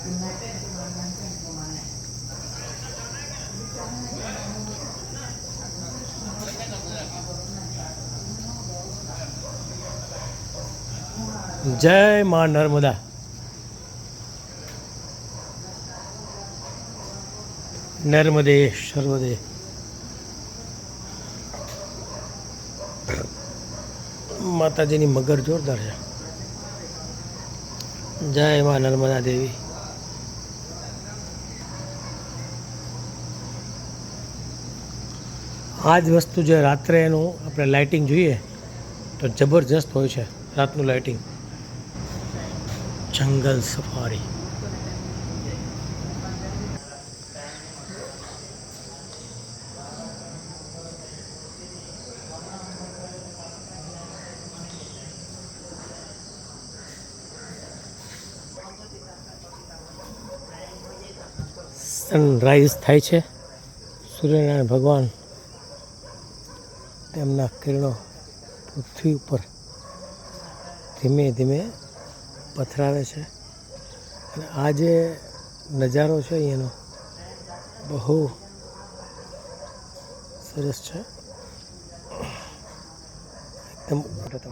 જય માં નર્મદા. નર્મદે સર્વદે. માતાજીની મગર જોરદાર છે. જય માં નર્મદા દેવી. આ જ વસ્તુ જે રાત્રે એનું આપણે લાઇટિંગ જોઈએ તો જબરજસ્ત હોય છે. રાતનું લાઇટિંગ, જંગલ સફારી. સનરાઈઝ થાય છે. સૂર્યનારાયણ ભગવાન તેમના કિરણો પૃથ્વી ઉપર ધીમે ધીમે પથરાવે છે. અને આ જે નજારો છે અહીંયાનો બહુ સરસ છે. એકદમ હતો.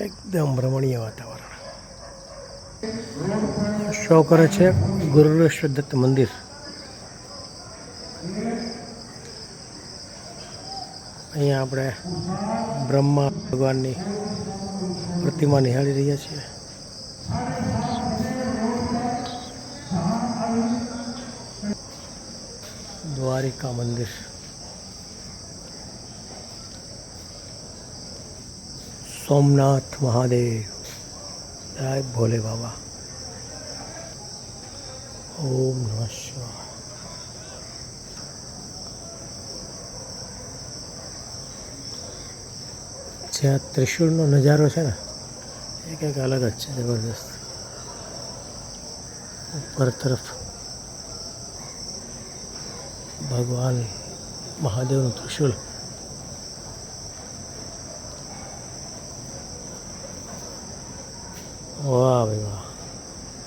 એકદમ રમણીય વાતાવરણ. શો કરે છે ગુરુરેશ્વર દત્ત મંદિર. અહીંયા આપણે બ્રહ્મા ભગવાનની પ્રતિમા નિહાળી રહ્યા છીએ. દ્વારિકા મંદિર. સોમનાથ મહાદેવ. જય ભોલે બાબા. ઓમ નમઃ શિવાય. જે આ ત્રિશુળનો નજારો છે ને એ કંઈક અલગ જ છે. જબરદસ્ત. ઉપર તરફ ભગવાન મહાદેવનું ત્રિશુળ. વાહ ભાઈ વાહ.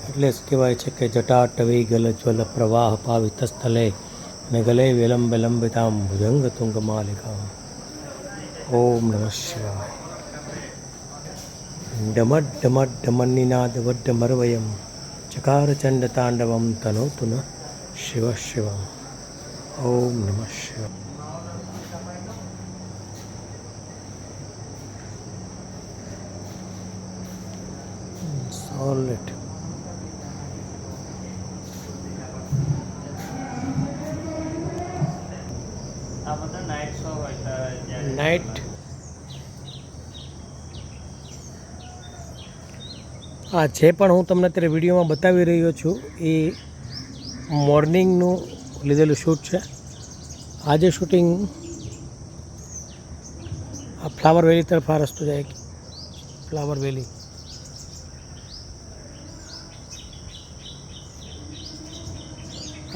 એટલે જ કહેવાય છે કે જટાટવી ગલ જ્વલ પ્રવાહ પાવિત સ્થલે ને ગલે વિલંબ લંબિતામ ભુજંગ તુંગ માલિકા. ઓમ નમઃ શિવાય. ડમટ ડમટ ડમનિનાદ વડ્ડ મરવયમ ચકાર ચંડ તાંડવમ તનોતુ ન શિવ શિવમ. ઓમ નમઃ શિવાય. સોલિડ. નાઇટ. હા, જે પણ હું તમને અત્યારે વિડીયોમાં બતાવી રહ્યો છું એ મોર્નિંગનું લીધેલું શૂટ છે. આજે શૂટિંગ આ ફ્લાવર વેલી તરફ આ રસ્તો જાય. Flower valley.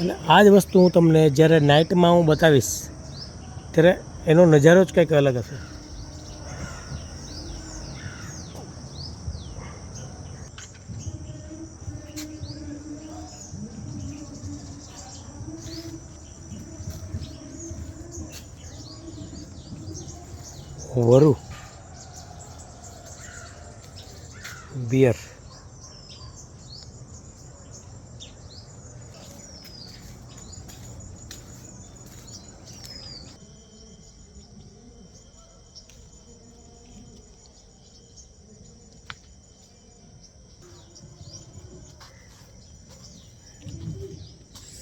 અને આ જ વસ્તુ હું તમને જ્યારે નાઇટમાં હું બતાવીશ ત્યારે એનો નજારો જ કંઈક અલગ હશે. વરુ બિયર.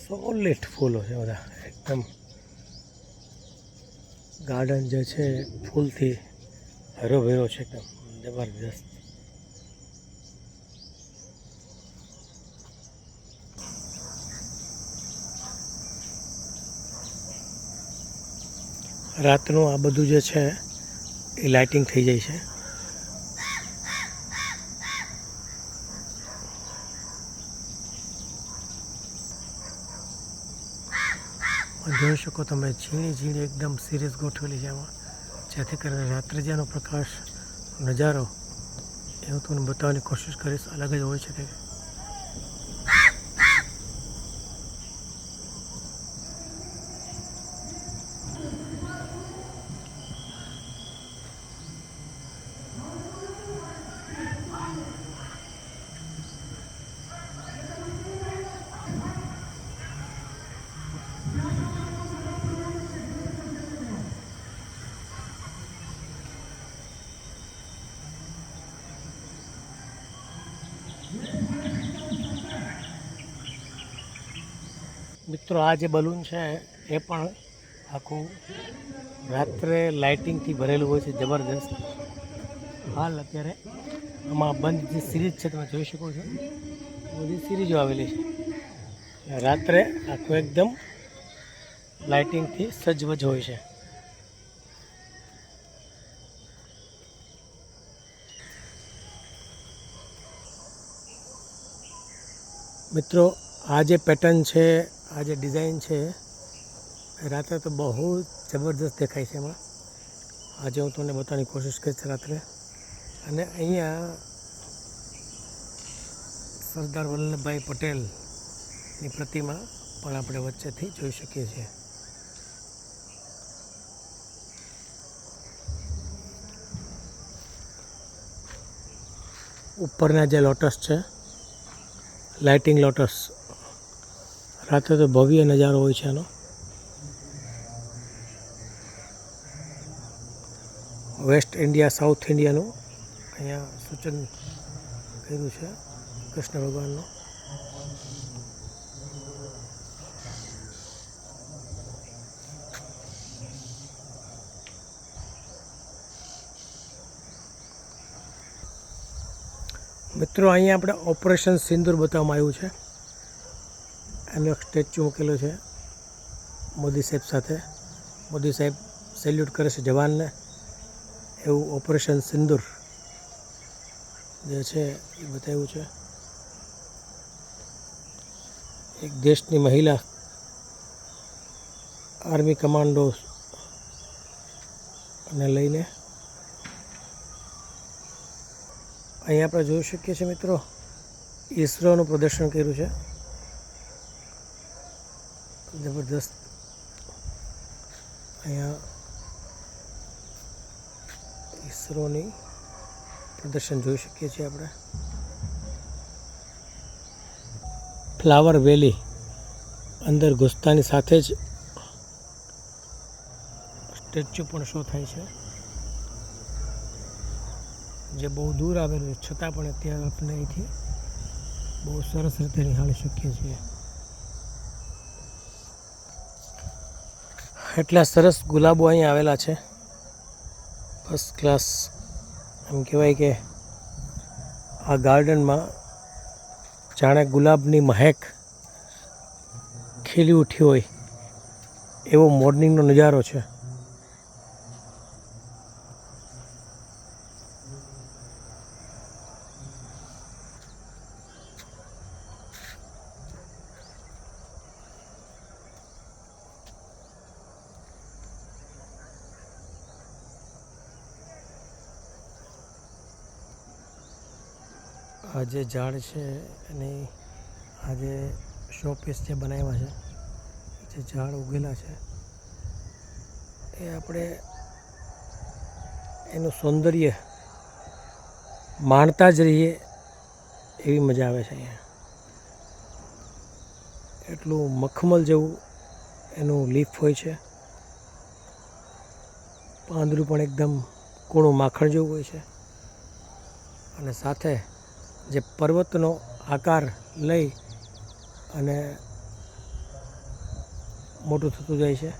સોલિડ ફૂલો છે બધા. એકદમ ગાર્ડન જે છે ફૂલથી હરોભરો છે. એકદમ જબરદસ્ત. રાતનું આ બધું જે છે એ લાઇટિંગ થઈ જાય છે. જોઈ શકો તમે ઝીણી ઝીણી એકદમ સિરીઝ ગોઠવેલી છે એમાં, જેથી કરીને રાત્રે જેનો પ્રકાશ નજારો એ હું તમને બતાવવાની કોશિશ કરીશ, અલગ જ હોય છે કે મિત્રો આ જે બલૂન છે એ પણ આખું રાત્રે લાઇટિંગથી ભરેલું હોય છે, જબરદસ્ત. હાલ અત્યારે આમાં બંધ જે સિરીઝ છે તમે જોઈ શકો છો, બધી સિરીઝો આવેલી છે. રાત્રે આખું એકદમ લાઇટિંગથી સજ્જવજ હોય છે. મિત્રો આ જે પેટર્ન છે, આ જે ડિઝાઇન છે, રાત્રે તો બહુ જબરદસ્ત દેખાય છે. એમાં આજે હું તમને બતાવવાની કોશિશ કરીશ રાત્રે. અને અહીંયા સરદાર વલ્લભભાઈ પટેલની પ્રતિમા પણ આપણે વચ્ચેથી જોઈ શકીએ છીએ. ઉપરના જે લોટસ છે, લાઇટિંગ લોટસ, રાત્રે તો ભવ્ય નજારો હોય છે એનો. વેસ્ટ ઇન્ડિયા સાઉથ ઇન્ડિયાનું અહીંયા સૂચન કર્યું છે કૃષ્ણ ભગવાનનું. મિત્રો અહીંયા આપણે ઓપરેશન સિંદૂર બતાવવામાં આવ્યું છે. એનો એક સ્ટેચ્યુ મૂકેલો છે મોદી સાહેબ સાથે. મોદી સાહેબ સેલ્યુટ કરે છે જવાનને, એવું ઓપરેશન સિંદૂર જે છે એ બતાવ્યું છે. એક દેશની મહિલા આર્મી કમાન્ડો ને લઈને અહીંયા આપણે જોઈ શકીએ છીએ મિત્રો, ઈસરોનું પ્રદર્શન કર્યું છે, જબરદસ્ત. અહીંયા ઈસરોની પ્રદર્શન જોઈ શકીએ છીએ આપણે. ફ્લાવર વેલી અંદર ઘૂસતાની સાથે જ સ્ટેચ્યુ પણ શો થાય છે, જે બહુ દૂર આવેલું છે છતાં પણ અત્યારે આપણે અહીંથી બહુ સરસ રીતે નિહાળી શકીએ છીએ. એટલા સરસ ગુલાબો અહીં આવેલા છે, ફર્સ્ટ ક્લાસ. એમ કહેવાય કે આ ગાર્ડનમાં જાણે ગુલાબની મહેક ખીલી ઉઠી હોય એવો મોર્નિંગનો નજારો છે. આ જે ઝાડ છે એની આ જે શોપીસ જે બનાવ્યા છે, જે ઝાડ ઉગેલા છે એ આપણે એનું સૌંદર્ય માણતા જ રહીએ એવી મજા આવે છે. અહીંયા એટલું મખમલ જેવું એનું લીફ હોય છે, પાંદડું પણ એકદમ કૂણું માખણ જેવું હોય છે, અને સાથે જે પર્વતનો આકાર લઈ અને મોટું થતું જાય છે.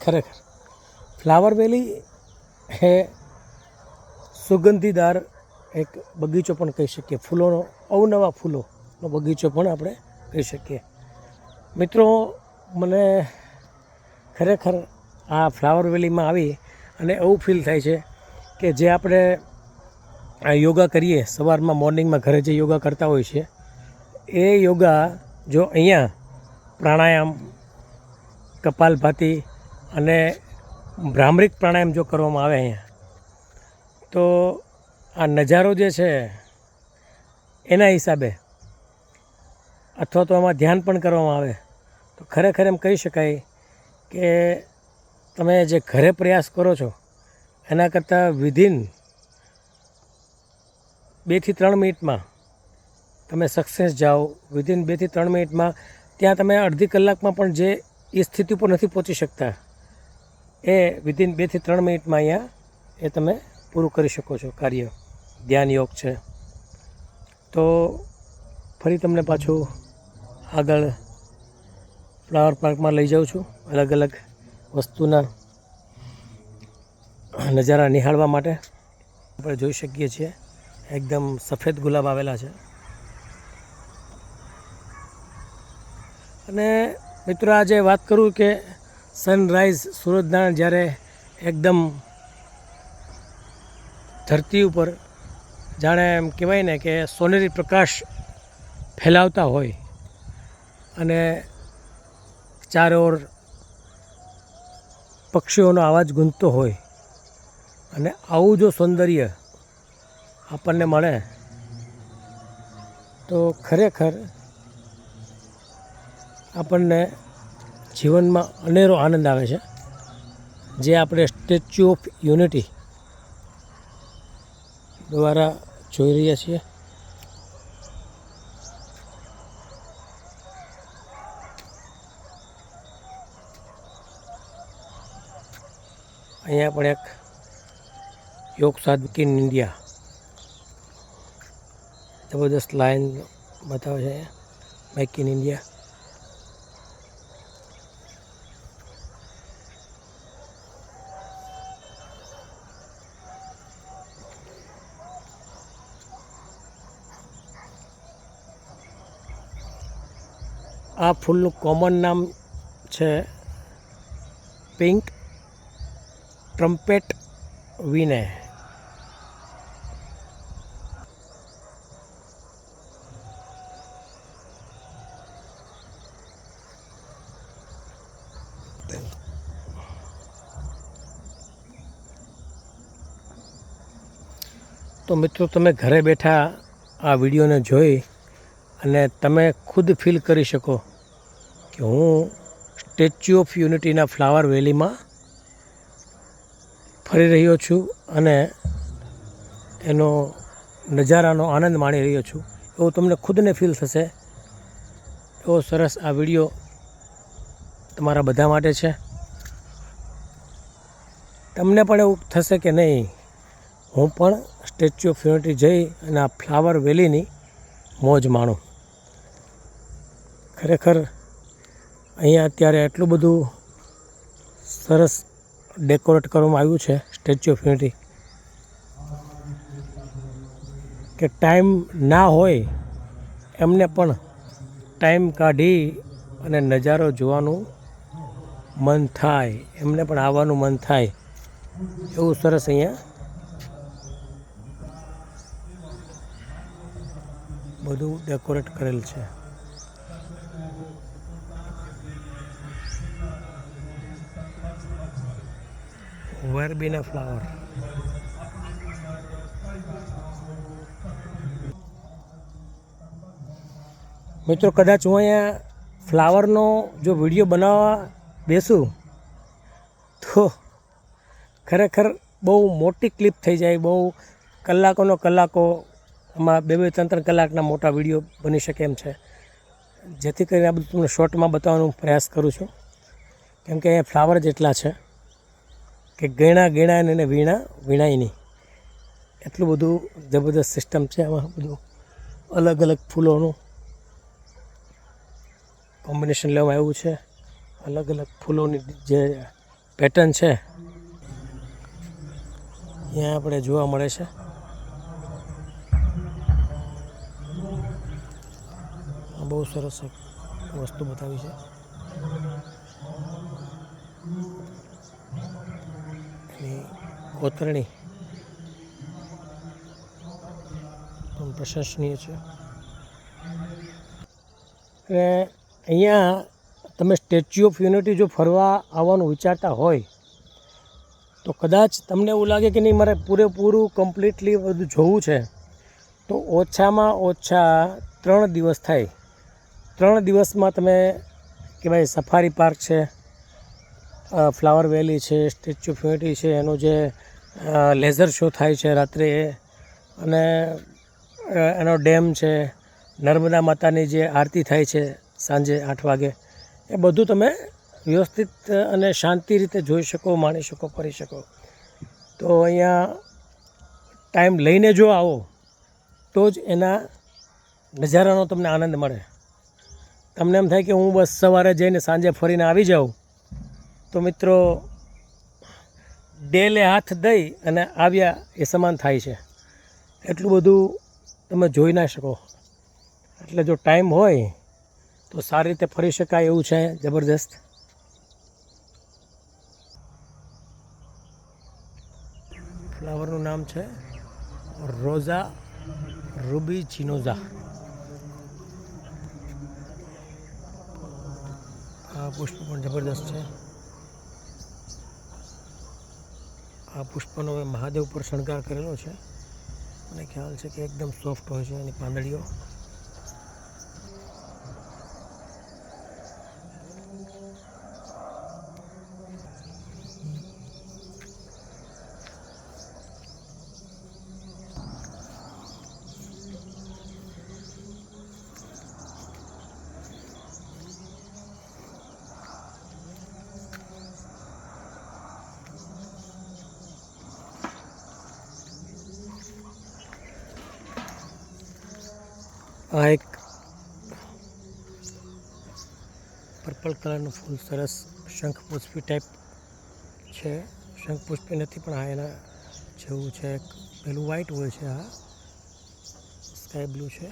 ખરેખર ફ્લાવર વેલી એ સુગંધીદાર એક બગીચો પણ કહી શકીએ, ફૂલોનો, અવનવા ફૂલોનો બગીચો પણ આપણે કહી શકીએ. મિત્રો મને ખરેખર આ ફ્લાવર વેલીમાં આવી અને એવું ફીલ થાય છે કે જે આપણે આ યોગા કરીએ સવારમાં મોર્નિંગમાં ઘરે જે યોગા કરતા હોય છે એ યોગા જો અહીંયા પ્રાણાયામ, કપાલભાતિ અને ભ્રામરિક પ્રાણાયામ જો કરવામાં આવે અહીંયા, તો આ નજારો જે છે એના હિસાબે અથવા તો આમાં ધ્યાન પણ કરવામાં આવે તો ખરેખર એમ કહી શકાય કે તમે જે ઘરે પ્રયાસ કરો છો એના કરતાં વિધિન 2 થી 3 મિનિટમાં તમે સક્સેસ જાઓ. વિધિન 2 થી 3 મિનિટમાં ત્યાં તમે અડધી કલાકમાં પણ જે એ સ્થિતિ ઉપર નથી પહોંચી શકતા એ વિધિન 2 થી 3 મિનિટમાં અહીંયા એ તમે પૂરું કરી શકો છો કાર્ય. ધ્યાન યોગ છે. તો ફરી તમને પાછું આગળ ફ્લાવર પાર્કમાં લઈ જાઉં છું અલગ અલગ વસ્તુના નજારા નિહાળવા માટે. આપણે જોઈ શકીએ છીએ એકદમ સફેદ ગુલાબ આવેલા છે. અને મિત્રો આજે વાત કરું કે સનરાઈઝ સૂરજનારાયણ જ્યારે એકદમ ધરતી ઉપર જાણે એમ કહેવાય ને કે સોનેરી પ્રકાશ ફેલાવતા હોય અને ચારે ઓર પક્ષીઓનો અવાજ ગૂંજતો હોય અને આવું જો સૌંદર્ય આપણને મળે તો ખરેખર આપણને જીવનમાં અનેરો આનંદ આવે છે. જે આપણે સ્ટેચ્યુ ઓફ યુનિટી દ્વારા જોઈ રહ્યા છીએ. અહીંયા પણ એક યોગ સાધક ઇન ઇન્ડિયા જબરદસ્ત લાઈન બતાવે છે. Make in India. આ ફૂલનું કોમન નામ છે પિંક ટ્રમ્પેટ વિને. તો મિત્રો તમે ઘરે બેઠા આ વિડીયોને જોઈ અને તમે ખુદ ફીલ કરી શકો કે હું સ્ટેચ્યુ ઓફ યુનિટીના ફ્લાવર વેલીમાં ફરી રહ્યો છું અને એનો નજારાનો આનંદ માણી રહ્યો છું એવું તમને ખુદને ફીલ થશે. એવો સરસ આ વિડીયો તમારા બધા માટે છે. તમને પણ એવું થશે કે નહીં હું પણ સ્ટેચ્યુ ઓફ યુનિટી જઈ અને આ ફ્લાવર વેલીની મોજ માણું. ખરેખર અહીંયા અત્યારે એટલું બધું સરસ ડેકોરેટ કરવામાં આવ્યું છે સ્ટેચ્યુ ઓફ યુનિટી કે ટાઈમ ના હોય એમને પણ ટાઈમ કાઢી અને નજારો જોવાનું મન થાય, એમને પણ આવવાનું મન થાય એવું સરસ અહીંયા બધું ડેકોરેટ કરેલ છે. વેરબીના ફ્લાવર. મિત્રો કદાચ હું અહીંયા ફ્લાવરનો જો વિડીયો બનાવવા બેસું તો ખરેખર બહુ મોટી ક્લિપ થઈ જાય. બહુ કલાકોનો કલાકો આમાં 2-3 કલાકના મોટા વિડીયો બની શકે એમ છે. જેથી કરીને આ બધું તમને શોર્ટમાં બતાવવાનો પ્રયાસ કરું છું. કેમ કે અહીંયા ફ્લાવર જ એટલા છે કે ગીણા ને વીણાય નહીં. એટલું બધું જબરદસ્ત સિસ્ટમ છે આમાં. બધું અલગ અલગ ફૂલોનું કોમ્બિનેશન લેવામાં આવ્યું છે. અલગ અલગ ફૂલોની જે પેટર્ન છે અહીંયા આપણે જોવા મળે છે. બહુ સરસ વસ્તુ બતાવી છે. એની કોતરણી પ્રશંસનીય છે. અને અહીંયા તમે સ્ટેચ્યુ ઓફ યુનિટી જો ફરવા આવવાનું વિચારતા હોય તો કદાચ તમને એવું લાગે કે નહીં મારે પૂરેપૂરું કમ્પ્લીટલી બધું જોવું છે, તો ઓછામાં ઓછા 3 દિવસ થાય. 3 દિવસમાં તમે કે ભાઈ સફારી પાર્ક છે, ફ્લાવર વેલી છે, સ્ટેચ્યુ ઓફ યુનિટી છે, એનો જે લેઝર શો થાય છે રાત્રે, અને એનો ડેમ છે, નર્મદા માતાની જે આરતી થાય છે સાંજે 8 વાગે, એ બધું તમે વ્યવસ્થિત અને શાંતિ રીતે જોઈ શકો, માણી શકો, ફરી શકો. તો અહીંયા ટાઈમ લઈને જો આવો તો જ એના નજારાનો તમને આનંદ મળે. તમને એમ થાય કે હું બસ સવારે જઈને સાંજે ફરીને આવી જાઉં, તો મિત્રો ડેલે હાથ દઈ અને આવ્યા એ સમાન થાય છે. એટલું બધું તમે જોઈ ના શકો. એટલે જો ટાઈમ હોય તો સારી રીતે ફરી શકાય એવું છે. જબરદસ્ત. ફ્લાવરનું નામ છે રોઝા રૂબીજીનોઝા. આ પુષ્પ પણ જબરદસ્ત છે. આ પુષ્પનો મહાદેવ પર શણગાર કરેલો છે. મને ખ્યાલ છે કે એકદમ સોફ્ટ હોય છે એની પાંદડીઓ. આ એક પર્પલ કલરનું ફૂલ, સરસ શંખપુષ્પી ટાઈપ છે. શંખપુષ્પી નથી પણ આ એના જેવું છે. પેલું વ્હાઈટ હોય છે, આ સ્કાય બ્લુ છે.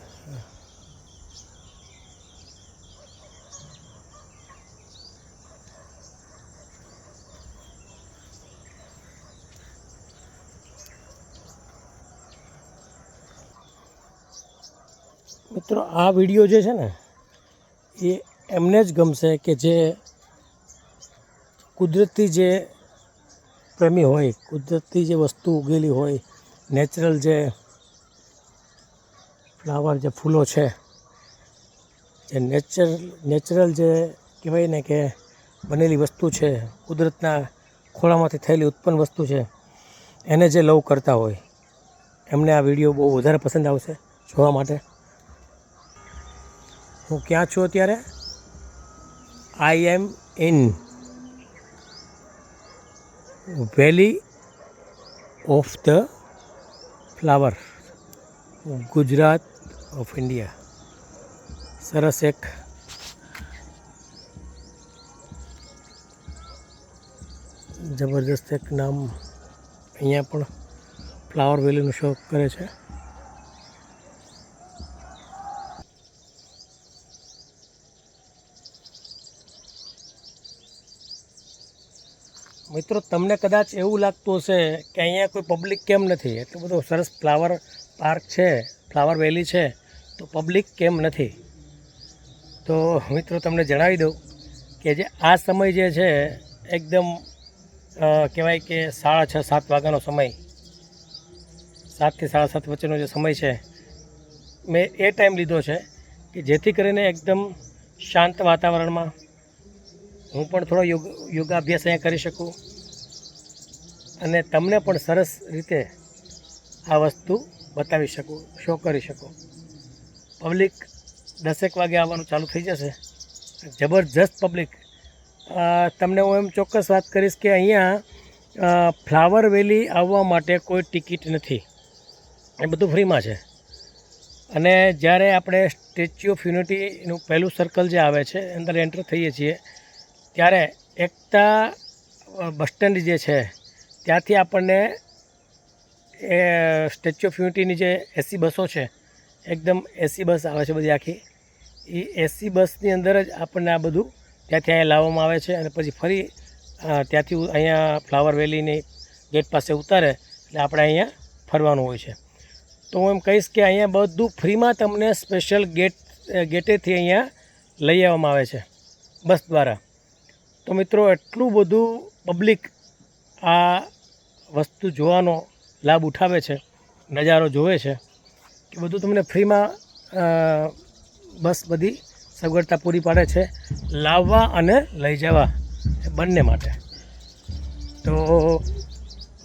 મિત્રો આ વિડીયો જે છે ને એ એમને જ ગમશે કે જે કુદરતી જે પ્રેમી હોય, કુદરતી જે વસ્તુ ઉગેલી હોય, નેચરલ જે ફ્લાવર, જે ફૂલો છે, જે નેચરલ જે કહેવાય ને કે બનેલી વસ્તુ છે, કુદરતના ખોળામાંથી થયેલી ઉત્પન્ન વસ્તુ છે, એને જે લવ કરતા હોય એમને આ વિડીયો બહુ વધારે પસંદ આવશે જોવા માટે. હું ક્યાં છું અત્યારે? I am in Valley of the Flower, Gujarat of India. સરસ એક જબરદસ્ત એક નામ અહીંયા પણ ફ્લાવર વેલીનું શો કરે છે. મિત્રો તમને કદાચ એવું લાગતું હશે કે અહીંયા કોઈ પબ્લિક કેમ નથી, એટલું બધું સરસ ફ્લાવર પાર્ક છે, ફ્લાવર વેલી છે, તો પબ્લિક કેમ નથી? તો મિત્રો તમને જણાવી દઉં કે જે આ સમય જે છે એકદમ કહેવાય કે 6:30-7 વાગ્યાનો સમય, 7 થી 7:30 વચ્ચેનો જે સમય છે, મેં એ ટાઈમ લીધો છે કે જેથી કરીને એકદમ શાંત વાતાવરણમાં હું પણ થોડો યોગાભ્યાસ અહીંયા કરી શકું અને તમને પણ સરસ રીતે આ વસ્તુ બતાવી શકું, શો કરી શકું. પબ્લિક 10 વાગે આવવાનું ચાલુ થઈ જશે, જબરજસ્ત પબ્લિક. તમને હું એમ ચોક્કસ વાત કરીશ કે અહીંયા ફ્લાવર વેલી આવવા માટે કોઈ ટિકિટ નથી, એ બધું ફ્રીમાં છે. અને જ્યારે આપણે સ્ટેચ્યુ ઓફ યુનિટીનું પહેલું સર્કલ જે આવે છે, અંદર એન્ટર થઈએ છીએ, ત્યારે એકતા બસ સ્ટેન્ડ જે છે ત્યાંથી આપણને એ સ્ટેચ્યુ ઓફ યુનિટીની જે એસી બસો છે, એકદમ એસી બસ આવે છે બધી આખી, એ એસી બસની અંદર જ આપણને આ બધું ત્યાંથી અહીંયા લાવવામાં આવે છે. અને પછી ફરી ત્યાંથી અહીંયા ફ્લાવર વેલીની ગેટ પાસે ઉતારે એટલે આપણે અહીંયા ફરવાનું હોય છે. તો તો હું એમ કહીશ કે અહીંયા બધું ફ્રીમાં તમને સ્પેશિયલ ગેટેથી અહીંયા લઈ આવવામાં આવે છે બસ દ્વારા. તો મિત્રો એટલું બધું પબ્લિક આ વસ્તુ જોવાનો લાભ ઉઠાવે છે, નજારો જોવે છે કે બધું તમને ફ્રીમાં બસ બધી સગવડતા પૂરી પાડે છે લાવવા અને લઈ જવા બંને માટે. તો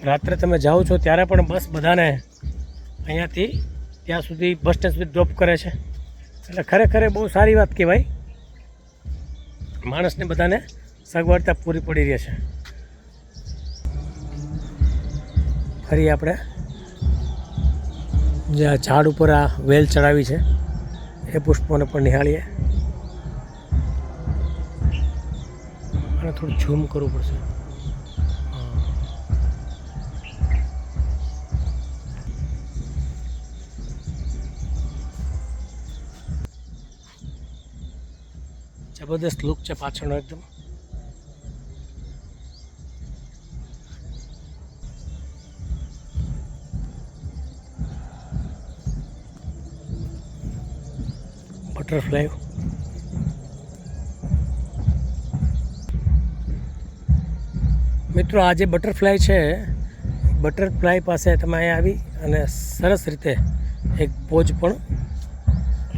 રાત્રે તમે જાઓ છો ત્યારે પણ બસ બધાને અહીંયાથી ત્યાં સુધી બસ સ્ટેન્ડ સુધી ડ્રોપ કરે છે. એટલે ખરેખર બહુ સારી વાત કહેવાય, માણસને બધાને સગવડતા પૂરી પડી રહી છે. ફરી આપણે જે આ ઝાડ ઉપર આ વેલ ચડાવી છે એ પુષ્પોને પણ નિહાળીએ. અને થોડું ઝૂમ કરવું પડશે. જબરદસ્ત લુક છે પાછળનો એકદમ. બટરફ્લાય મિત્રો, આ જે બટરફ્લાય છે, બટરફ્લાય પાસે તમે અહીંયા આવી અને સરસ રીતે એક પોઝ પણ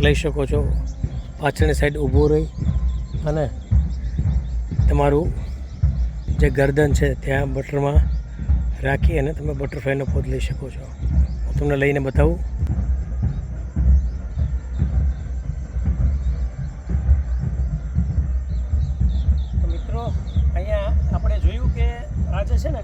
લઈ શકો છો. પાછળની સાઈડ ઊભો રહી અને તમારું જે ગરદન છે ત્યાં બટરમાં રાખી અને તમે બટરફ્લાયનો પોઝ લઈ શકો છો. હું તમને લઈને બતાવું. તો મિત્રો, અહીંયા આપણે જોયું કે આ જે છે ને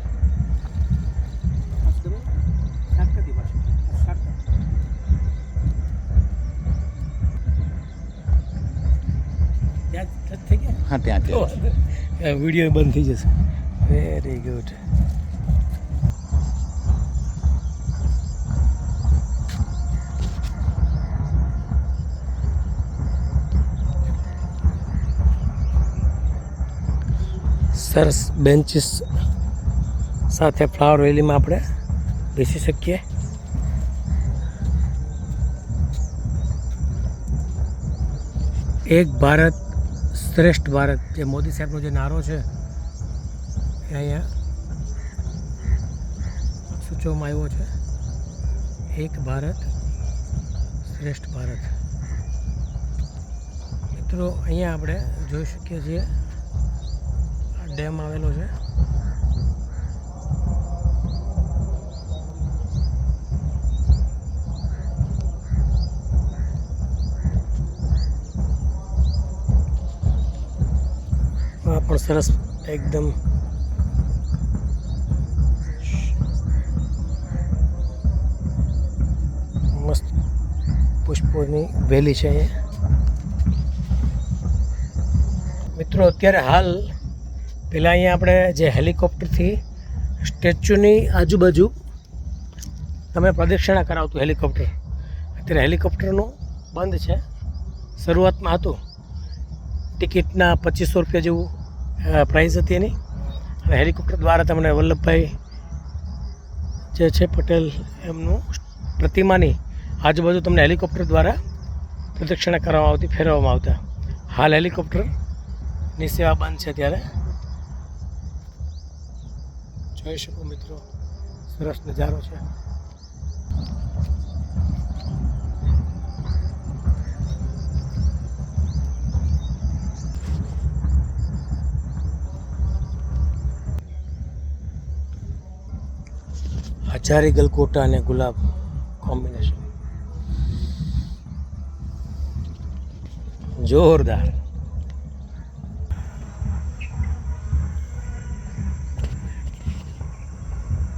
હા ત્યાં વિડીયો બંધ થઈ જશે. Very good. સરસ બેન્ચીસ સાથે ફ્લાવર વેલીમાં આપણે બેસી શકીએ. એક ભારત શ્રેષ્ઠ ભારત, જે મોદી સાહેબનો જે નારો છે એ અહીંયા સૂચવવામાં આવ્યો છે. એક ભારત શ્રેષ્ઠ ભારત. મિત્રો, અહીંયા આપણે જોઈ શકીએ છીએ આ ડેમ આવેલો છે. આ પણ સરસ એકદમ મસ્ત પુષ્પોની વેલી છે અહીંયા. મિત્રો, અત્યારે હાલ પહેલાં અહીંયા આપણે જે હેલિકોપ્ટરથી સ્ટેચ્યુની આજુબાજુ તમે પ્રદક્ષિણા કરાવતું હેલિકોપ્ટર, અત્યારે હેલિકોપ્ટરનું બંધ છે. શરૂઆતમાં હતું, ટિકિટના 2500 રૂપિયા જેવું પ્રાઇસ હતી એની. અને હેલિકોપ્ટર દ્વારા તમને વલ્લભભાઈ જે છે પટેલ એમનું પ્રતિમાની આજુબાજુ તમને હેલિકોપ્ટર દ્વારા પ્રદક્ષિણા કરવામાં આવતી, ફેરવવામાં આવતા. હાલ હેલિકોપ્ટરની સેવા બંધ છે. ત્યારે જોઈ શકો મિત્રો, સરસ નજારો છે. હજારી ગલગોટા અને ગુલાબ કોમ્બિનેશન જોરદાર.